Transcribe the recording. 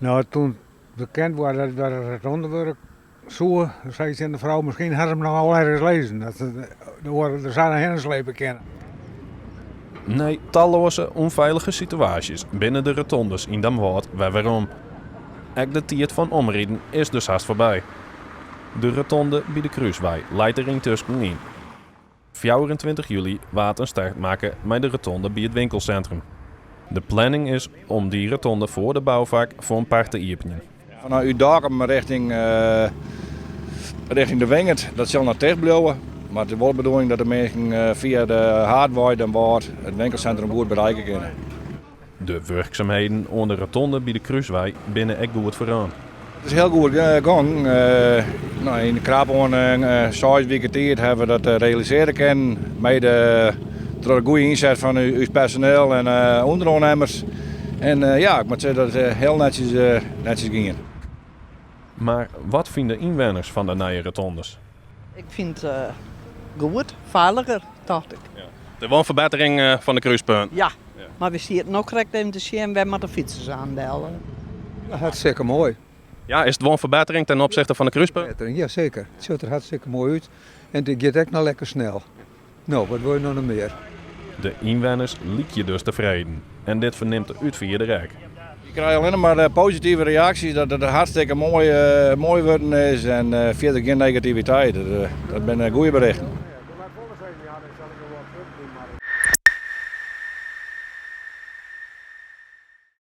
Nou, toen bekend was dat het onderwerp zo, zei ze aan de vrouw, misschien hadden ze hem nog wel ergens lezen. Dat ze er zouden hen slepen kennen. Nee, talloze onveilige situaties binnen de rotondes in Damwoord waarom. Ook de tijd van omrijden is dus haast voorbij. De rotonde bij de Kruiswei leidt er intussen in. 24 juli waard een start maken met de rotonde bij het winkelcentrum. De planning is om die rotonde voor de bouwvak voor een paar te openen. Vanuit uw dorp richting de Wingert, dat zal nog dicht blijven. Maar het is wel de bedoeling dat de mensen via de Haardwei dan wordt het winkelcentrum goed bereiken kunnen. De werkzaamheden onder de rotonde bij de Kruiswei binnen ook goed vooraan. Het is heel goed gegaan. In de kraapordening 6 weken tijd hebben we dat realiseren kunnen. Mede door een goede inzet van uw personeel en ondernemers. En ik moet zeggen dat het heel netjes ging. Maar wat vinden inwoners van de nieuwe rotondes? Ik vind het goed, veiliger, dacht ik. De woonverbetering van de kruispunt. Ja, maar we zien het nog correct even te zien, we met de fietsers aandelen. Hartstikke mooi. Ja, is het woonverbetering ten opzichte van de kruispunt? Ja, zeker. Het ziet er hartstikke mooi uit. En het gaat ook nog lekker snel. Nou, wat wil je nog meer? De inwoners liet je dus tevreden. En dit verneemt de uitvierde rijk. Ik krijg alleen maar positieve reacties dat het hartstikke mooi worden is en verder geen negativiteit. Dat zijn goede berichten.